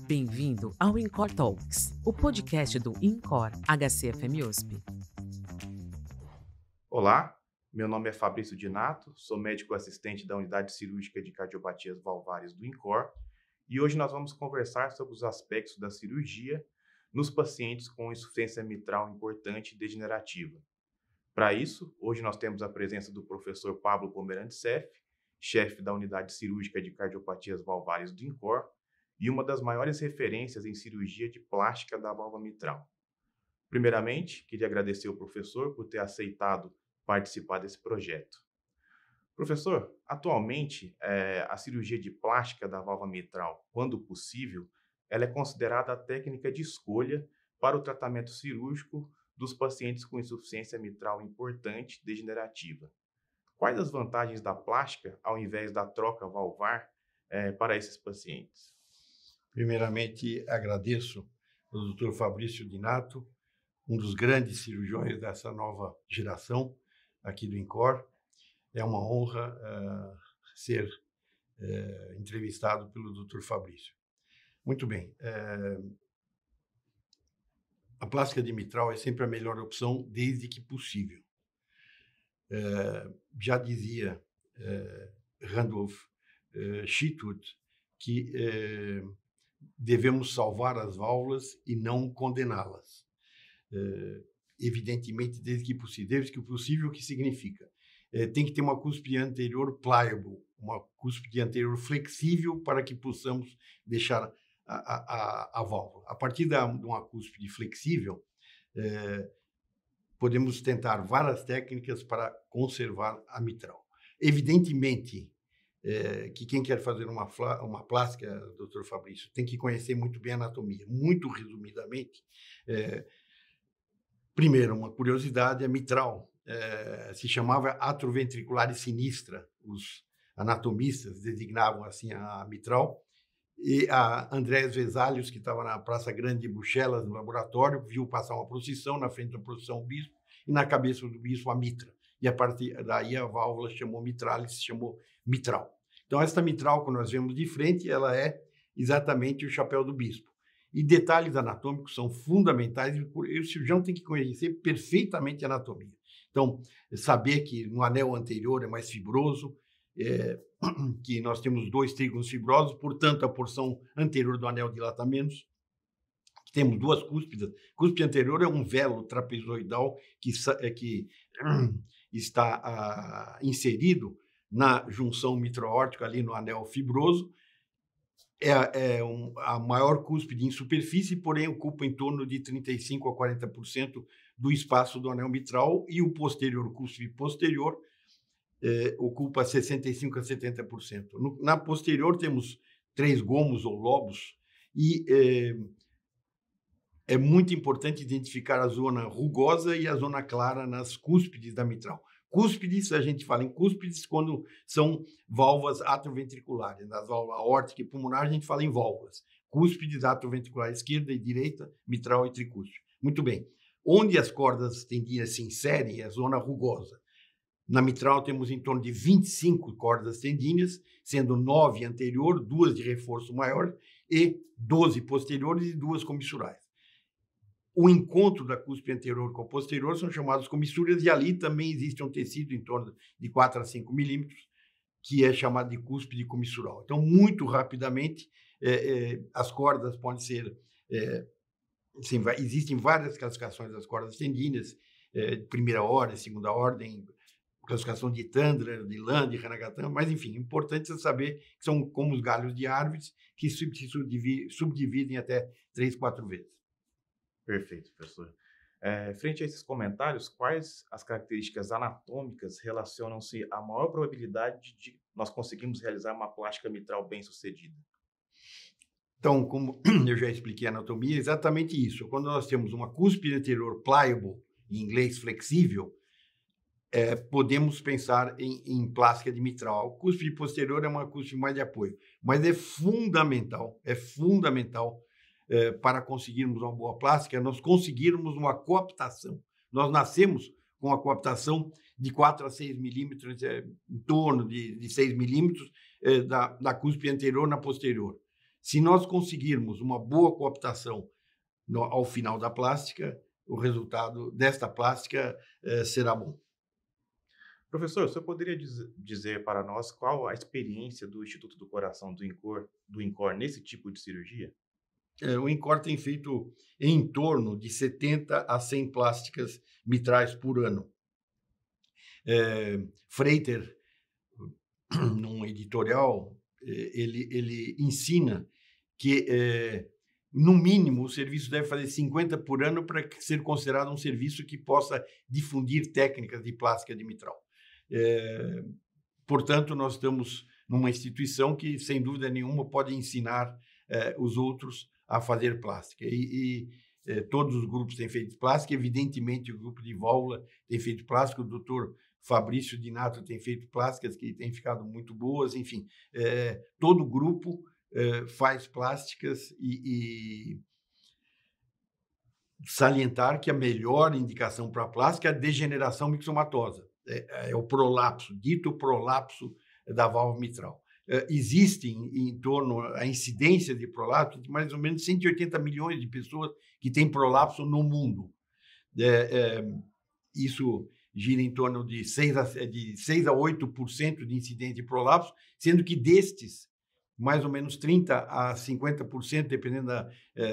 Bem-vindo ao INCOR Talks, o podcast do INCOR HCFM USP. Olá, meu nome é Fabrício Dinato, sou médico assistente da Unidade Cirúrgica de Cardiopatias Valvares do INCOR e hoje nós vamos conversar sobre os aspectos da cirurgia nos pacientes com insuficiência mitral importante e degenerativa. Para isso, hoje nós temos a presença do professor Pablo Pomerantseff, chefe da Unidade Cirúrgica de Cardiopatias Valvares do INCOR e uma das maiores referências em cirurgia de plástica da válvula mitral. Primeiramente, queria agradecer ao professor por ter aceitado participar desse projeto. Professor, atualmente, a cirurgia de plástica da válvula mitral, quando possível, ela é considerada a técnica de escolha para o tratamento cirúrgico dos pacientes com insuficiência mitral importante degenerativa. Quais as vantagens da plástica ao invés da troca valvar para esses pacientes? Primeiramente, agradeço ao Dr. Fabrício Dinato, um dos grandes cirurgiões dessa nova geração aqui do INCOR. É uma honra ser entrevistado pelo Dr. Fabrício. Muito bem. A plástica de mitral é sempre a melhor opção, desde que possível. Já dizia Randolph Chitwood que devemos salvar as válvulas e não condená-las. Evidentemente, desde que possível, o que significa? Tem que ter uma cúspide anterior pliable, uma cúspide anterior flexível para que possamos deixar a válvula. A partir de uma cúspide flexível, podemos tentar várias técnicas para conservar a mitral. Evidentemente, que quem quer fazer uma plástica, Dr. Fabrício, tem que conhecer muito bem a anatomia. Muito resumidamente, primeiro, uma curiosidade, a mitral se chamava atroventricular sinistra. Os anatomistas designavam assim a mitral. E a Andrés Vesalius, que estava na Praça Grande de Bruxelas, no laboratório, viu passar uma procissão, na frente da procissão o bispo, e na cabeça do bispo a mitra. E a partir daí a válvula chamou mitralis, se chamou mitral. Então, esta mitral que nós vemos de frente, ela é exatamente o chapéu do bispo. E detalhes anatômicos são fundamentais e o cirurgião tem que conhecer perfeitamente a anatomia. Então, saber que no anel anterior é mais fibroso, que nós temos 2 trígonos fibrosos, portanto, a porção anterior do anel dilata menos. Temos 2 cúspides. Cúspide anterior é um velo trapezoidal que está inserido na junção mitro-aórtica, ali no anel fibroso. A maior cúspide em superfície, porém ocupa em torno de 35% a 40% do espaço do anel mitral, e o posterior, cúspide posterior, ocupa 65% a 70%. Na posterior temos 3 gomos ou lobos, e é muito importante identificar a zona rugosa e a zona clara nas cúspides da mitral. Cúspides, a gente fala em cúspides quando são válvulas atroventriculares. Nas válvulas aórtica e pulmonar, a gente fala em válvulas. Cúspides, atroventricular esquerda e direita, mitral e tricúspide. Muito bem. Onde as cordas tendidas se inserem é a zona rugosa. Na mitral temos em torno de 25 cordas tendíneas, sendo 9 anterior, 2 de reforço maior, e 12 posteriores e 2 comissurais. O encontro da cúspide anterior com a posterior são chamadas comissuras, e ali também existe um tecido em torno de 4 a 5 milímetros, que é chamado de cúspide comissural. Então, muito rapidamente, as cordas podem ser... existem várias classificações das cordas tendíneas, de primeira ordem, segunda ordem, classificação de Tandler, de Land, de Ranagatan, mas, enfim, importante é saber que são como os galhos de árvores que se subdividem até 3, 4 vezes. Perfeito, professor. Frente a esses comentários, quais as características anatômicas relacionam-se à maior probabilidade de nós conseguirmos realizar uma plástica mitral bem-sucedida? Então, como eu já expliquei a anatomia, é exatamente isso. Quando nós temos uma cúspide anterior pliable, em inglês flexível, podemos pensar em plástica de mitral. A cúspide posterior é uma cúspide mais de apoio, mas é fundamental para conseguirmos uma boa plástica, nós conseguirmos uma coaptação. Nós nascemos com a coaptação de 4 a 6 milímetros, em torno de 6 milímetros da cúspide anterior na posterior. Se nós conseguirmos uma boa cooptação ao final da plástica, o resultado desta plástica será bom. Professor, o senhor poderia dizer para nós qual a experiência do Instituto do Coração do INCOR nesse tipo de cirurgia? O INCOR tem feito em torno de 70 a 100 plásticas mitrais por ano. Freiter, num editorial, ele ensina que, no mínimo, o serviço deve fazer 50 por ano para ser considerado um serviço que possa difundir técnicas de plástica de mitral. Portanto, nós estamos numa instituição que, sem dúvida nenhuma, pode ensinar os outros a fazer plástica. Todos os grupos têm feito plástica, evidentemente o grupo de válvula tem feito plástica, o doutor Fabrício Dinato tem feito plásticas que têm ficado muito boas, enfim, todo grupo faz plásticas e salientar que a melhor indicação para a plástica é a degeneração mixomatosa, é o prolapso, dito prolapso da válvula mitral. Existem em torno a incidência de prolapso de mais ou menos 180 milhões de pessoas que têm prolapso no mundo. Isso gira em torno de 6 a 8% de incidência de prolapso, sendo que destes, mais ou menos 30 a 50%, dependendo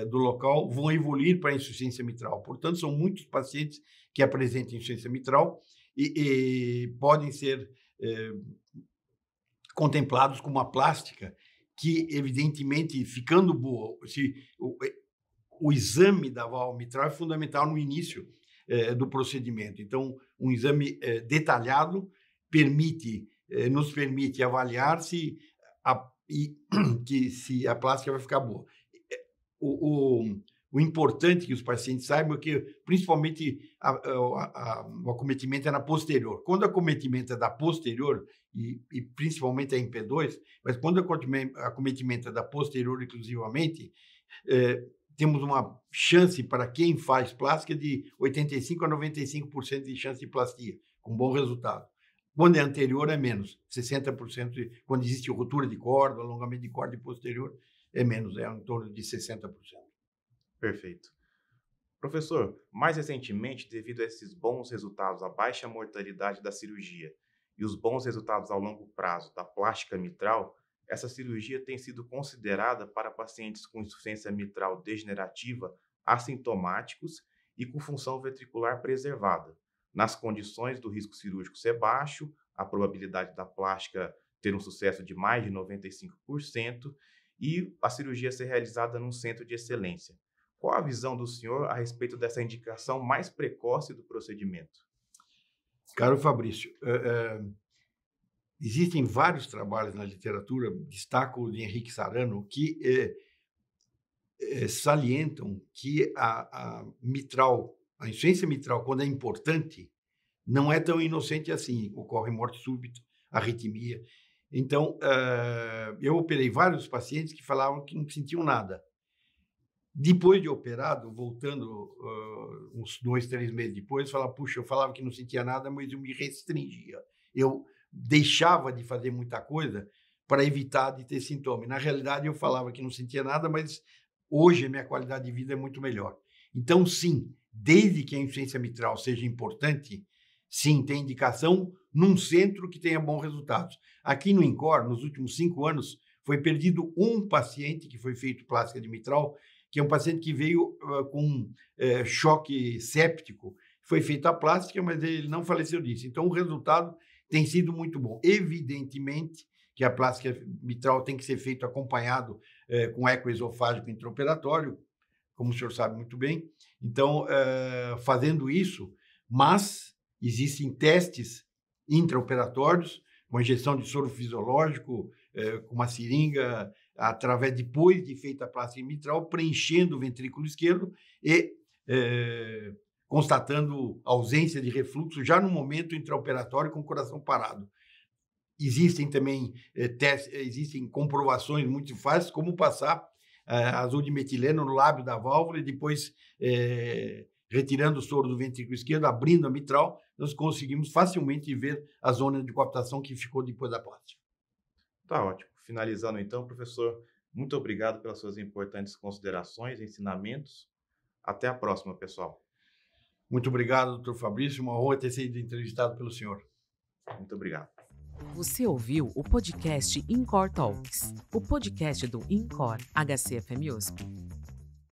do local, vão evoluir para a insuficiência mitral. Portanto, são muitos pacientes que apresentam insuficiência mitral e podem ser contemplados com uma plástica que, evidentemente, ficando boa, o exame da válvula mitral é fundamental no início do procedimento. Então, um exame detalhado nos permite avaliar se a plástica vai ficar boa. O importante é que os pacientes saibam que, principalmente, o acometimento é na posterior. Quando o acometimento é da posterior, e principalmente a MP2, mas quando o acometimento é da posterior exclusivamente, temos uma chance para quem faz plástica de 85% a 95% de chance de plastia, com bom resultado. Quando é anterior, é menos, 60%. Quando existe ruptura de corda, alongamento de corda posterior, é menos, é em torno de 60%. Perfeito. Professor, mais recentemente, devido a esses bons resultados, a baixa mortalidade da cirurgia e os bons resultados ao longo prazo da plástica mitral, essa cirurgia tem sido considerada para pacientes com insuficiência mitral degenerativa assintomáticos e com função ventricular preservada. Nas condições do risco cirúrgico ser baixo, a probabilidade da plástica ter um sucesso de mais de 95% e a cirurgia ser realizada num centro de excelência. Qual a visão do senhor a respeito dessa indicação mais precoce do procedimento? Caro Fabrício, existem vários trabalhos na literatura, destaco o de Henrique Sarano, que salientam que a insuficiência mitral, quando é importante, não é tão inocente assim. Ocorre morte súbita, arritmia. Então, eu operei vários pacientes que falavam que não sentiam nada. Depois de operado, voltando uns 2, 3 meses depois, eu falava que não sentia nada, mas eu me restringia. Eu deixava de fazer muita coisa para evitar de ter sintoma. Na realidade, eu falava que não sentia nada, mas hoje a minha qualidade de vida é muito melhor. Então, sim, desde que a insuficiência mitral seja importante, sim, tem indicação num centro que tenha bons resultados. Aqui no INCOR, nos últimos 5 anos, foi perdido um paciente que foi feito plástica de mitral, que é um paciente que veio com choque séptico. Foi feita a plástica, mas ele não faleceu disso. Então, o resultado tem sido muito bom. Evidentemente que a plástica mitral tem que ser feito acompanhado com eco esofágico intraoperatório, como o senhor sabe muito bem. Então, fazendo isso, mas existem testes intraoperatórios, com injeção de soro fisiológico, com uma seringa, através depois de feita a plástica mitral, preenchendo o ventrículo esquerdo e constatando ausência de refluxo já no momento intraoperatório com o coração parado. Existem também existem comprovações muito fáceis, como passar azul de metileno no lábio da válvula e depois, retirando o soro do ventrículo esquerdo, abrindo a mitral, nós conseguimos facilmente ver a zona de coaptação que ficou depois da plástica. Tá ótimo. Finalizando então, professor, Muito obrigado pelas suas importantes considerações e ensinamentos. Até a próxima, pessoal. Muito obrigado, doutor Fabrício. Uma honra ter sido entrevistado pelo senhor. Muito obrigado. Você ouviu o podcast InCor Talks, o podcast do InCor HCFM USP.